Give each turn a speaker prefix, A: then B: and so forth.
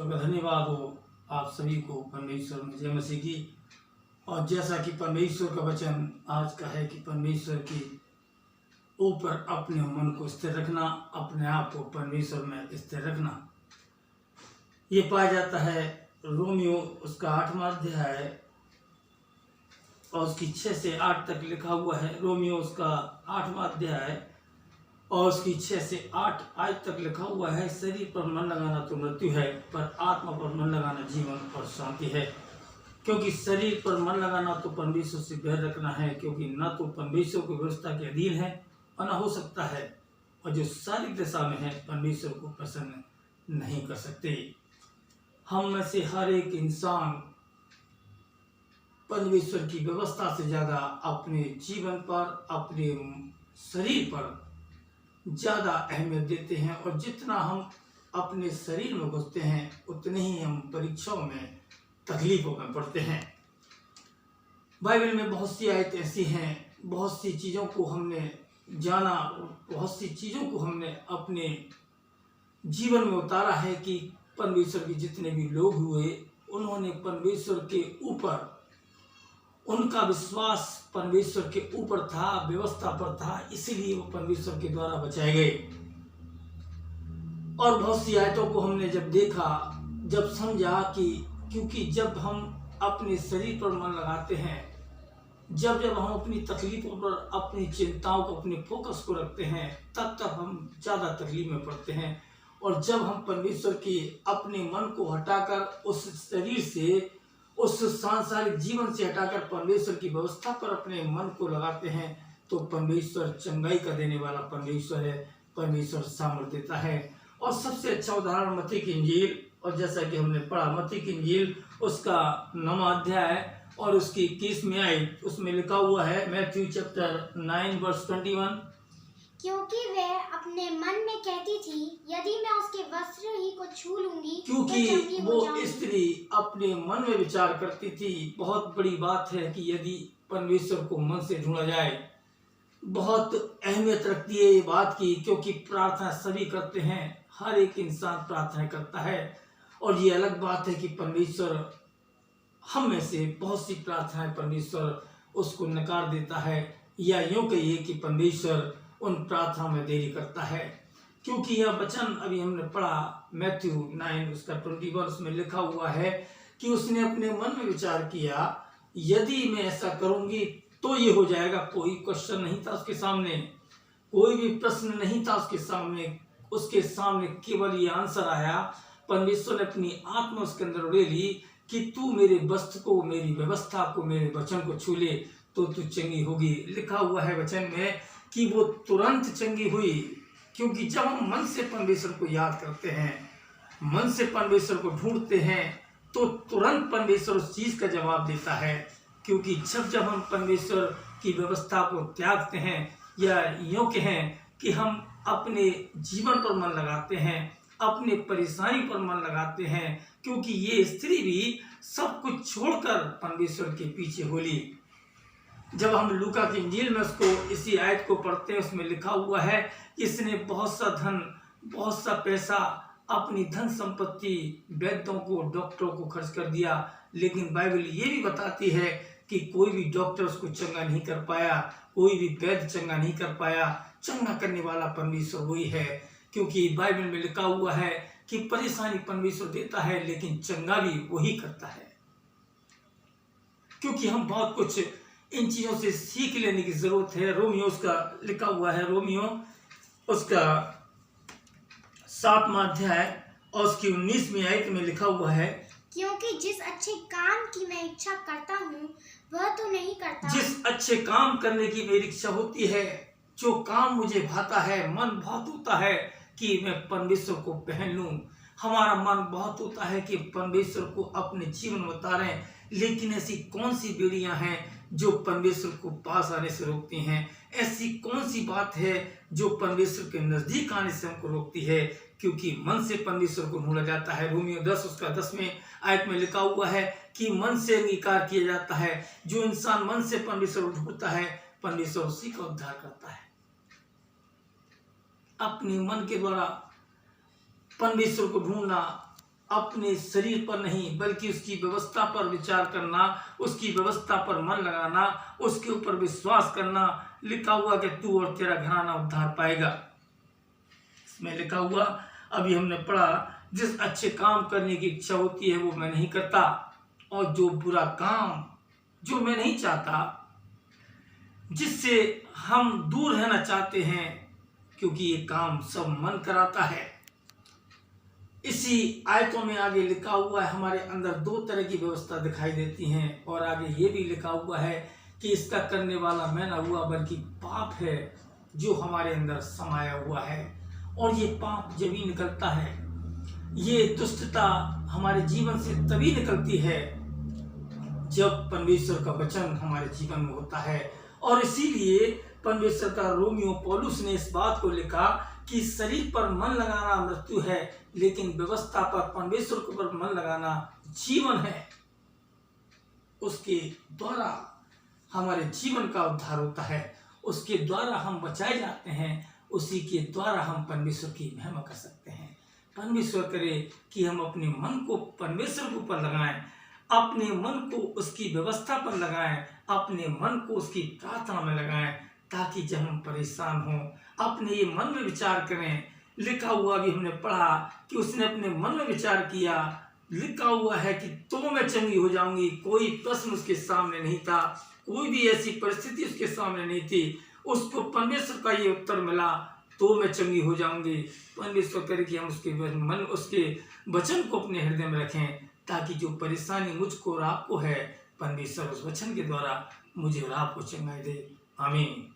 A: परमेश्वर का धन्यवाद हो आप सभी को परमेश्वर में जय मसीह की। और जैसा कि परमेश्वर का वचन आज का है कि परमेश्वर के ऊपर अपने मन को स्थिर रखना, अपने आप को परमेश्वर में स्थिर रखना, ये पाया जाता है रोमियो उसका 8वां अध्याय और उसकी 6 से 8 तक लिखा हुआ है। रोमियो उसका 8वां अध्याय और उसकी 6 से 8 आज तक लिखा हुआ है, शरीर पर मन लगाना तो मृत्यु है, पर आत्मा पर मन लगाना जीवन और शांति है। क्योंकि शरीर पर मन लगाना तो परमेश्वर से बैर रखना है, क्योंकि न तो परमेश्वर की व्यवस्था के अधीन है और न हो सकता है, और जो शारीरिक दशा में है परमेश्वर को प्रसन्न नहीं कर सकते। हम में से हर एक इंसान परमेश्वर की व्यवस्था से ज़्यादा अपने जीवन पर, अपने शरीर पर ज़्यादा अहमियत देते हैं, और जितना हम अपने शरीर में घुसते हैं उतने ही हम परीक्षाओं में, तकलीफों में पड़ते हैं। बाइबल में बहुत सी आयत ऐसी हैं, बहुत सी चीज़ों को हमने जाना, बहुत सी चीज़ों को हमने अपने जीवन में उतारा है कि परमेश्वर के जितने भी लोग हुए उन्होंने परमेश्वर के ऊपर, उनका विश्वास परमेश्वर के ऊपर था, व्यवस्था पर था, इसीलिए वो परमेश्वर के द्वारा बचाए गए। और बहुत सी आयतों को हमने जब देखा, जब समझा कि क्योंकि जब हम अपने शरीर पर मन लगाते हैं, जब जब हम अपनी तकलीफों पर, अपनी चिंताओं को, अपने फोकस को रखते हैं, तब तब हम ज़्यादा तकलीफ में पड़ते हैं। और जब हम परमेश्वर के अपने मन को हटाकर उस शरीर से, उस सांसारिक जीवन से हटाकर परमेश्वर की व्यवस्था पर अपने मन को लगाते हैं, तो परमेश्वर चंगाई का देने वाला परमेश्वर है, परमेश्वर सामर्थ्य देता है। और सबसे अच्छा उदाहरण मत्ती की इंजील, और जैसा कि हमने पढ़ा मत्ती की इंजील उसका 9वां अध्याय और उसकी 21वीं आयत, उसमें लिखा हुआ है, मैथ्यू चैप्टर 9 वर्स 21,
B: क्योंकि वह अपने मन में कहती थी, यदि मैं उसके वस्त्र ही को छू लूंगी
A: क्योंकि
B: तो चंगी हो
A: वो
B: जाऊंगी।
A: स्त्री अपने मन में विचार करती थी। बहुत बड़ी बात है कि यदि परमेश्वर को मन से ढूंढा जाए, बहुत अहमियत रखती है ये बात की, क्योंकि प्रार्थना सभी करते हैं, हर एक इंसान प्रार्थना करता है। और ये अलग बात है कि परमेश्वर हम में से बहुत सी प्रार्थनाएं परमेश्वर उसको नकार देता है, या यूं कहिए कि परमेश्वर उन प्रार्थना में देरी करता है। क्योंकि यह वचन अभी हमने पढ़ा मैथ्यू 9 उसका 21 में लिखा हुआ है कि उसने अपने मन में विचार किया, यदि मैं ऐसा करूंगी तो ये हो जाएगा। कोई क्वेश्चन नहीं था उसके सामने, कोई भी प्रश्न नहीं था उसके सामने केवल ये आंसर आया। परमेश्वर ने अपनी आत्मा उसके अंदर उड़े ली कि तू मेरे वस्त्र को, मेरी व्यवस्था को, मेरे वचन को छू ले तो तू चंगी होगी। लिखा हुआ है वचन में कि वो तुरंत चंगी हुई। क्योंकि जब हम मन से परमेश्वर को याद करते हैं, मन से परमेश्वर को ढूंढते हैं, तो तुरंत परमेश्वर उस चीज़ का जवाब देता है। क्योंकि जब हम परमेश्वर की व्यवस्था को त्यागते हैं, या यूँ कहें कि हम अपने जीवन पर मन लगाते हैं, अपने परेशानी पर मन लगाते हैं, क्योंकि ये स्त्री भी सब कुछ छोड़कर परमेश्वर के पीछे होली। जब हम लूका की इंजील में उसको, इसी आयत को पढ़ते हैं, उसमें लिखा हुआ है इसने बहुत सा धन, बहुत सा पैसा, अपनी धन संपत्ति वैद्यों को, डॉक्टरों को खर्च कर दिया, लेकिन बाइबल ये भी बताती है कि कोई भी डॉक्टर उसको चंगा नहीं कर पाया, कोई भी वैद्य चंगा नहीं कर पाया। चंगा करने वाला परमेश्वर वही है। क्योंकि बाइबल में लिखा हुआ है कि परेशानी परमेश्वर देता है, लेकिन चंगा भी वही करता है। क्योंकि हम बहुत कुछ इन चीज़ों से सीख लेने की ज़रूरत है। रोमियो उसका लिखा हुआ है, रोमियो उसका 7वां अध्याय और उसकी 19वीं आयत में लिखा हुआ है,
B: क्योंकि जिस अच्छे काम की मैं इच्छा करता हूँ वह तो नहीं करता।
A: जिस अच्छे काम करने की मेरी इच्छा होती है, जो काम मुझे भाता है, मन बहुत होता है कि मैं परमेश्वर को पहन लूँ, हमारा मन बहुत होता है कि परमेश्वर को अपने जीवन में उतारें, लेकिन ऐसी कौन सी बेड़ियां हैं जो परमेश्वर को पास आने से रोकती हैं? ऐसी कौन सी बात है जो परमेश्वर के नज़दीक आने से हमको रोकती है? क्योंकि मन से परमेश्वर को ढूंढा जाता है। रोमियो 10 उसका 10वें आयत में लिखा हुआ है कि मन से अंगीकार किया जाता है। जो इंसान मन से परमेश्वर को ढूंढता है, परमेश्वर उसी का उद्धार करता है। अपने मन के द्वारा परमेश्वर को ढूंढना अपने शरीर पर नहीं बल्कि उसकी व्यवस्था पर विचार करना, उसकी व्यवस्था पर मन लगाना, उसके ऊपर विश्वास करना। लिखा हुआ कि तू और तेरा घराना उद्धार पाएगा। इसमें लिखा हुआ अभी हमने पढ़ा, जिस अच्छे काम करने की इच्छा होती है वो मैं नहीं करता, और जो बुरा काम जो मैं नहीं चाहता, जिससे हम दूर रहना चाहते हैं, क्योंकि ये काम सब मन कराता है। इसी आयतों में आगे लिखा हुआ है हमारे अंदर दो तरह की व्यवस्था दिखाई देती हैं, और आगे ये भी लिखा हुआ है कि इसका करने वाला मैं ना हुआ बल्कि पाप है जो हमारे अंदर समाया हुआ है। और ये पाप जब ही निकलता है, ये दुष्टता हमारे जीवन से तभी निकलती है जब परमेश्वर का वचन हमारे जीवन में होता है। और इसीलिए परमेश्वर का रोमियो पौलुस ने इस बात को लिखा कि शरीर पर मन लगाना मृत्यु है, लेकिन व्यवस्था पर परमेश्वर के ऊपर मन लगाना जीवन है। उसके द्वारा हमारे जीवन का उद्धार होता है, उसके द्वारा हम बचाए जाते हैं, उसी के द्वारा हम परमेश्वर की महिमा कर सकते हैं। परमेश्वर करे कि हम अपने मन को परमेश्वर के ऊपर लगाएं, अपने मन को उसकी व्यवस्था पर लगाएं, अपने मन को उसकी प्रार्थना में लगाएं, ताकि जब हम परेशान हों अपने ये मन में विचार करें। लिखा हुआ भी हमने पढ़ा कि उसने अपने मन में विचार किया, लिखा हुआ है कि तो मैं चंगी हो जाऊंगी। कोई प्रश्न उसके सामने नहीं था, कोई भी ऐसी परिस्थिति उसके सामने नहीं थी, उसको परमेश्वर का ये उत्तर मिला, तो मैं चंगी हो जाऊंगी। परमेश्वर करे कि हम उसके वचन को अपने हृदय में रखें, ताकि जो परेशानी मुझको और आपको है, परमेश्वर उस वचन के द्वारा मुझे और आपको चंगाई दे। आमीन।